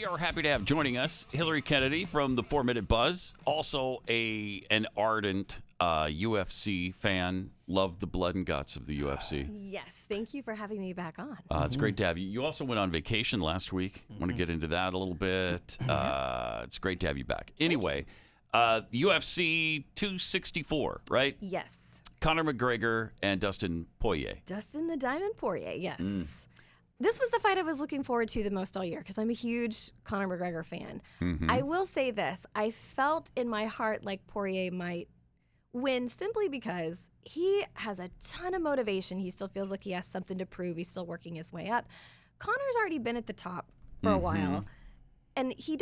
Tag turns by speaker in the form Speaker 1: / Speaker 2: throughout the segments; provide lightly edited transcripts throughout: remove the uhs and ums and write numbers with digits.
Speaker 1: We are happy to have joining us Hilary Kennedy from the 4 Minute Buzz. Also an ardent UFC fan. Love the blood and guts of the UFC.
Speaker 2: Yes, thank you for having me back on.
Speaker 1: It's great to have you. You also went on vacation last week. Want to get into that a little bit. It's great to have you back. Anyway, UFC 264, right?
Speaker 2: Yes.
Speaker 1: Conor McGregor and Dustin Poirier.
Speaker 2: Dustin the Diamond Poirier, yes. This was the fight I was looking forward to the most all year because I'm a huge Conor McGregor fan. I will say this. I felt in my heart like Poirier might win simply because he has a ton of motivation. He still feels like he has something to prove. He's still working his way up. Conor's already been at the top for a while. And he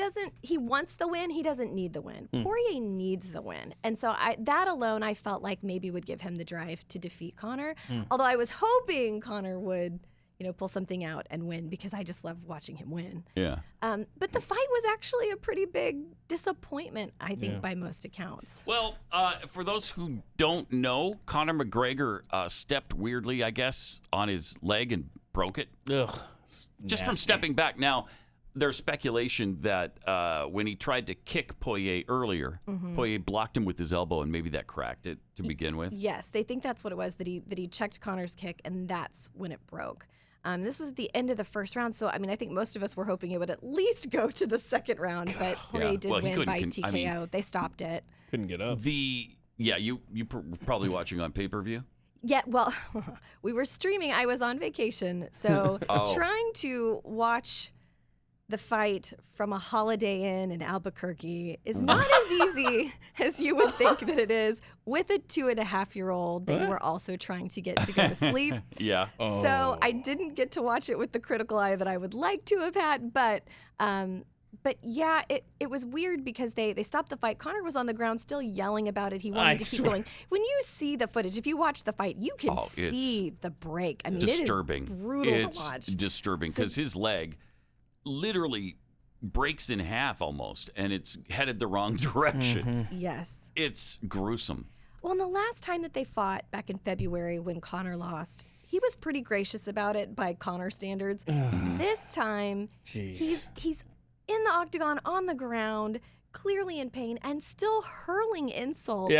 Speaker 2: wants the win. He doesn't need the win. Poirier needs the win. And so that alone, I felt like maybe would give him the drive to defeat Conor. Although I was hoping Conor would, pull something out and win because I just love watching him win.
Speaker 1: Yeah.
Speaker 2: But the fight was actually a pretty big disappointment, I think, by most accounts.
Speaker 1: Well, for those who don't know, Conor McGregor stepped weirdly, I guess, on his leg and broke it.
Speaker 3: Ugh.
Speaker 1: Just from stepping back. Now, there's speculation that when he tried to kick Poirier earlier, Poirier blocked him with his elbow, and maybe that cracked it to begin with.
Speaker 2: Yes, they think that's what it was, that he checked Conor's kick, and that's when it broke. This was at the end of the first round, so I think most of us were hoping it would at least go to the second round, but Poirier did win by TKO. They stopped it.
Speaker 3: Couldn't get up.
Speaker 1: You were probably watching on pay-per-view?
Speaker 2: Yeah, well, we were streaming. I was on vacation, so trying to watch the fight from a Holiday Inn in Albuquerque is not as easy as you would think that it is. With a 2.5-year-old, they were also trying to get to go to sleep.
Speaker 1: Yeah.
Speaker 2: So I didn't get to watch it with the critical eye that I would like to have had. But yeah, it was weird because they stopped the fight. Conor was on the ground still yelling about it. He wanted to keep going. When you see the footage, if you watch the fight, you can see the break. I mean,
Speaker 1: disturbing.
Speaker 2: It is brutal to watch.
Speaker 1: It's disturbing because his leg literally breaks in half almost, and it's headed the wrong direction.
Speaker 2: Yes.
Speaker 1: It's gruesome.
Speaker 2: Well, and the last time that they fought back in February when Conor lost, he was pretty gracious about it by Conor standards. This time, he's in the octagon on the ground, clearly in pain, and still hurling insults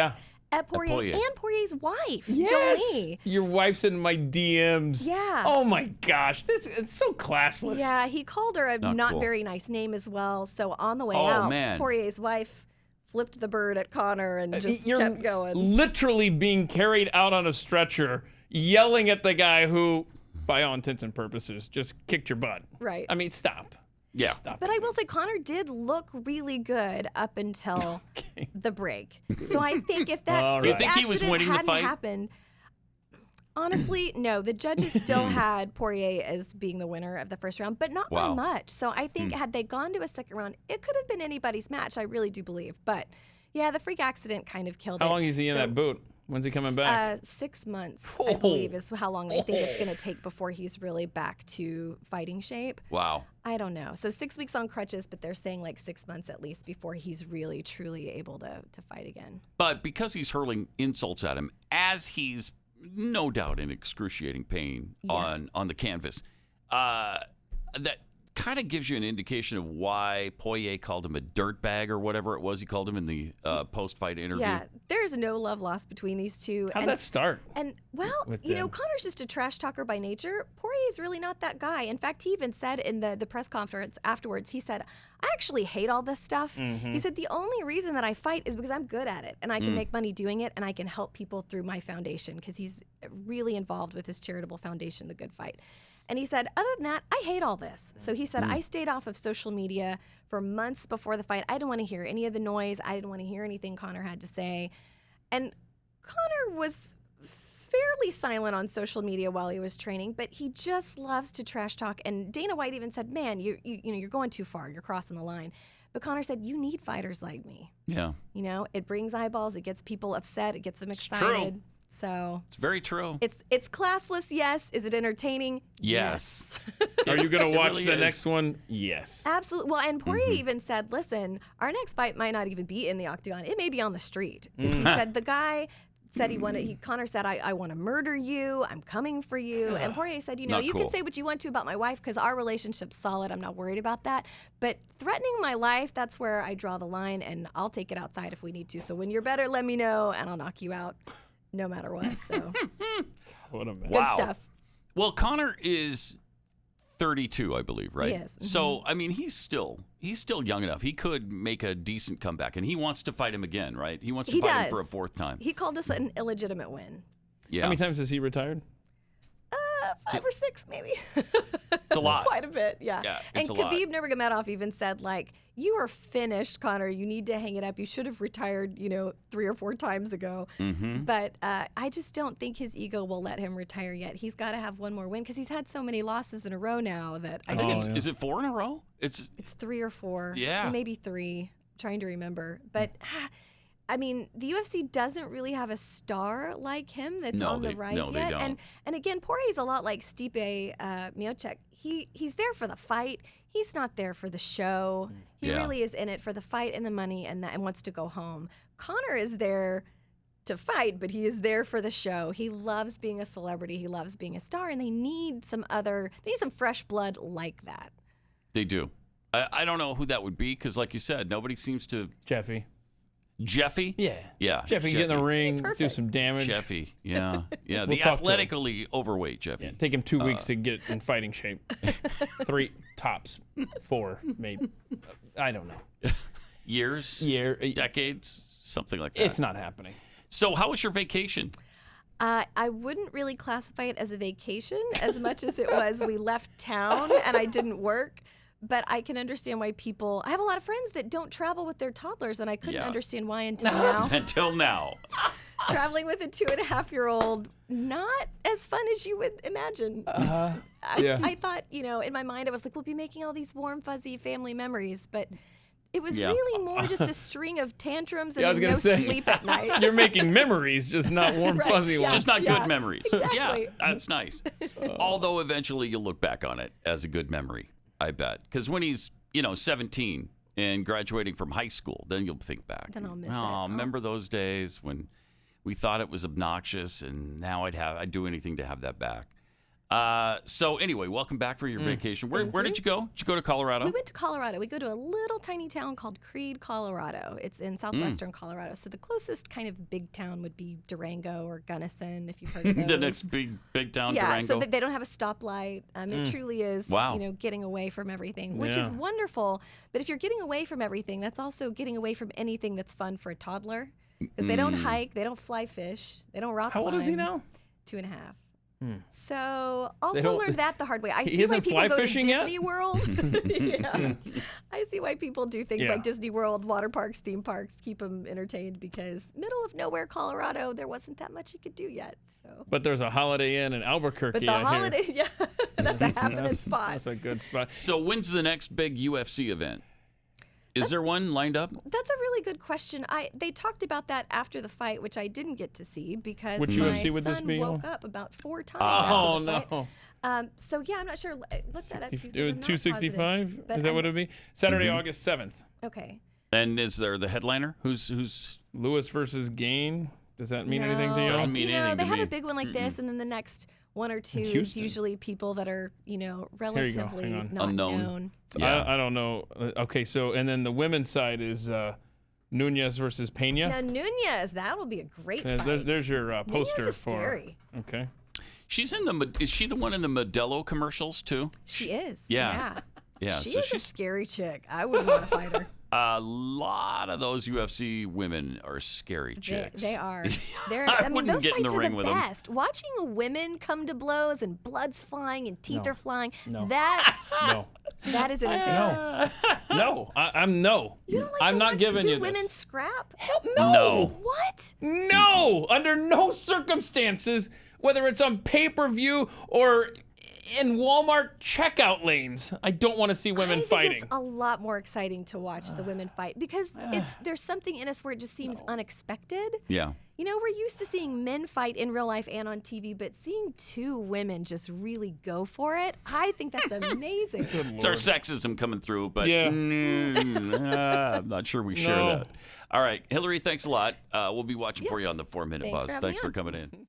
Speaker 2: at Poirier and Poirier's wife, Jolie.
Speaker 3: Your wife's in my DMs.
Speaker 2: Yeah.
Speaker 3: Oh my gosh, it's so classless.
Speaker 2: Yeah, he called her a not
Speaker 1: cool.
Speaker 2: very nice name as well. So on the way out, Poirier's wife flipped the bird at Conor and just kept going.
Speaker 3: Literally being carried out on a stretcher, yelling at the guy who, by all intents and purposes, just kicked your butt.
Speaker 2: Right.
Speaker 3: I mean, stop.
Speaker 1: Yeah.
Speaker 3: Stop
Speaker 2: but I will say Conor did look really good up until the break. So I think if that freak accident hadn't happened, honestly, no. The judges still had Poirier as being the winner of the first round, but not by much. So I think had they gone to a second round, it could have been anybody's match. I really do believe. But yeah, the freak accident kind of killed it.
Speaker 3: How long is he in that boot? When's he coming back?
Speaker 2: 6 months, I believe, is how long they think it's going to take before he's really back to fighting shape.
Speaker 1: Wow.
Speaker 2: I don't know. So 6 weeks on crutches, but they're saying like 6 months at least before he's really, truly able to fight again.
Speaker 1: But because he's hurling insults at him, as he's no doubt in excruciating pain on the canvas, that kind of gives you an indication of why Poirier called him a dirtbag or whatever it was he called him in the post-fight interview.
Speaker 2: Yeah, there's no love lost between these two.
Speaker 3: How'd that start?
Speaker 2: And, well, Conor's just a trash talker by nature. Poirier's really not that guy. In fact, he even said in the press conference afterwards, he said, I actually hate all this stuff. He said, the only reason that I fight is because I'm good at it, and I can make money doing it, and I can help people through my foundation, because he's really involved with his charitable foundation, The Good Fight. And he said, other than that, I hate all this. So he said, I stayed off of social media for months before the fight. I didn't want to hear any of the noise. I didn't want to hear anything Conor had to say. And Conor was fairly silent on social media while he was training, but he just loves to trash talk. And Dana White even said, man, you're going too far. You're crossing the line. But Conor said, you need fighters like me.
Speaker 1: Yeah.
Speaker 2: It brings eyeballs. It gets people upset. It gets them excited.
Speaker 1: True.
Speaker 2: So
Speaker 1: it's very true.
Speaker 2: It's classless, yes. Is it entertaining?
Speaker 1: Yes.
Speaker 3: Are you going to watch
Speaker 1: really
Speaker 3: the
Speaker 1: is.
Speaker 3: next one? Yes.
Speaker 2: Absolutely. Well, and Poirier even said, listen, our next fight might not even be in the octagon. It may be on the street. Because he said the guy said Conor said, I want to murder you. I'm coming for you. And Poirier said, you
Speaker 1: cool.
Speaker 2: can say what you want to about my wife because our relationship's solid. I'm not worried about that. But threatening my life, that's where I draw the line, and I'll take it outside if we need to. So when you're better, let me know, and I'll knock you out no matter what. So
Speaker 3: What a man.
Speaker 2: good stuff.
Speaker 1: Well, Conor is 32, I believe, right?
Speaker 2: He is.
Speaker 1: So, I mean, he's still young enough. He could make a decent comeback, and he wants to fight him again, right? He wants to fight him for a fourth time.
Speaker 2: He called this an illegitimate win.
Speaker 1: Yeah.
Speaker 3: How many times has he retired?
Speaker 2: 5 or 6, maybe.
Speaker 1: It's a lot.
Speaker 2: Quite a bit, yeah. And
Speaker 1: it's a lot.
Speaker 2: Khabib Nurmagomedov even said, you are finished, Conor. You need to hang it up. You should have retired, 3 or 4 times ago.
Speaker 1: Mm-hmm.
Speaker 2: But I just don't think his ego will let him retire yet. He's got to have one more win because he's had so many losses in a row now that
Speaker 1: I think is it 4 in a row? It's
Speaker 2: 3 or 4.
Speaker 1: Yeah.
Speaker 2: Maybe 3. I'm trying to remember. But I mean, the UFC doesn't really have a star like him that's on the rise yet.
Speaker 1: They don't.
Speaker 2: And again, Poirier's a lot like Stipe Miocic. He's there for the fight. He's not there for the show. He really is in it for the fight and the money and wants to go home. Conor is there to fight, but he is there for the show. He loves being a celebrity. He loves being a star, and they need some fresh blood like that.
Speaker 1: They do. I don't know who that would be because, like you said, nobody seems to. Jeffy? Yeah.
Speaker 3: Jeffy, get in the ring, do some damage.
Speaker 1: Jeffy, yeah. The athletically overweight Jeffy.
Speaker 3: Yeah, take him 2 weeks to get in fighting shape. 3 tops, 4 maybe. I don't know.
Speaker 1: Years? Decades? Something like that.
Speaker 3: It's not happening.
Speaker 1: So how was your vacation?
Speaker 2: I wouldn't really classify it as a vacation as much as it was we left town and I didn't work. But I can understand why I have a lot of friends that don't travel with their toddlers, and I couldn't understand why until now.
Speaker 1: Until now.
Speaker 2: Traveling with a 2.5-year-old, not as fun as you would imagine. I thought, in my mind, I was like, we'll be making all these warm, fuzzy family memories, but it was really more just a string of tantrums and no sleep at night.
Speaker 3: You're making memories, just not warm, fuzzy ones.
Speaker 1: Just not good memories.
Speaker 2: Exactly.
Speaker 1: Yeah, that's nice. Although eventually you'll look back on it as a good memory. I bet. Because when he's, 17 and graduating from high school, then you'll think back.
Speaker 2: Then I'll miss it.
Speaker 1: Remember those days when we thought it was obnoxious and now I'd do anything to have that back. So anyway, welcome back for your vacation. Where did you go? Did you go to Colorado?
Speaker 2: We went to Colorado. We go to a little tiny town called Creede, Colorado. It's in southwestern Colorado. So the closest kind of big town would be Durango or Gunnison, if you've heard of those.
Speaker 1: The next big town, Durango?
Speaker 2: So they don't have a stoplight. It truly is, getting away from everything, which is wonderful. But if you're getting away from everything, that's also getting away from anything that's fun for a toddler. Because they don't hike, they don't fly fish, they don't rock climb.
Speaker 3: How old is he now?
Speaker 2: 2.5. So also learned that the hard way. I see why people go to Disney
Speaker 3: yet?
Speaker 2: World. I see why people do things like Disney World, water parks, theme parks, keep them entertained because middle of nowhere, Colorado, there wasn't that much you could do yet. So.
Speaker 3: But there's a Holiday Inn in Albuquerque.
Speaker 2: But the Holiday, that's a happening spot.
Speaker 3: That's a good spot.
Speaker 1: So when's the next big UFC event? Is there one lined up?
Speaker 2: That's a really good question. They talked about that after the fight, which I didn't get to see because
Speaker 3: Which
Speaker 2: my
Speaker 3: UFC would this
Speaker 2: son
Speaker 3: be?
Speaker 2: woke up about 4 times after the fight.
Speaker 3: No.
Speaker 2: So I'm not sure. Look that up.
Speaker 3: 265? Is that what it would be? Saturday, August 7th.
Speaker 2: Okay.
Speaker 1: And is there the headliner? Who's
Speaker 3: Lewis versus Gain? Does that mean anything to you?
Speaker 1: Doesn't mean anything
Speaker 2: they
Speaker 1: to
Speaker 2: have
Speaker 1: me.
Speaker 2: a big one like this, and then the next 1 or 2 is usually people that are, relatively not known.
Speaker 1: Yeah.
Speaker 3: I don't know. Okay, so and then the women's side is Nunez versus Pena.
Speaker 2: Now Nunez, that will be a great fight.
Speaker 3: There's your poster
Speaker 2: Nunez is
Speaker 3: for.
Speaker 2: scary.
Speaker 3: Okay.
Speaker 1: Is she the one in the Modelo commercials too?
Speaker 2: She is.
Speaker 1: Yeah.
Speaker 2: She is a scary chick. I wouldn't want to fight her.
Speaker 1: A lot of those UFC women are scary chicks.
Speaker 2: They are.
Speaker 1: I wouldn't
Speaker 2: those
Speaker 1: get in
Speaker 2: fights
Speaker 1: the ring
Speaker 2: are the
Speaker 1: with them.
Speaker 2: best. Watching women come to blows and blood's flying and teeth are flying.
Speaker 3: No.
Speaker 2: That is entertaining.
Speaker 3: No. I'm no.
Speaker 2: You don't like
Speaker 3: I'm
Speaker 2: to
Speaker 3: not
Speaker 2: watch
Speaker 3: giving
Speaker 2: 2
Speaker 3: you
Speaker 2: women
Speaker 3: this.
Speaker 2: scrap?
Speaker 1: No.
Speaker 2: What?
Speaker 3: No. Under no circumstances, whether it's on pay-per-view or in Walmart checkout lanes. I don't want to see women fighting.
Speaker 2: It's a lot more exciting to watch the women fight because there's something in us where it just seems unexpected.
Speaker 1: Yeah.
Speaker 2: You know, we're used to seeing men fight in real life and on TV, but seeing two women just really go for it, I think that's amazing.
Speaker 1: It's our sexism coming through, but
Speaker 3: Yeah.
Speaker 1: I'm not sure we share
Speaker 3: No.
Speaker 1: that. All right, Hillary, thanks a lot. We'll be watching for you on the 4-Minute
Speaker 2: Thanks
Speaker 1: Buzz.
Speaker 2: for having
Speaker 1: Thanks
Speaker 2: me
Speaker 1: for
Speaker 2: on.
Speaker 1: coming in.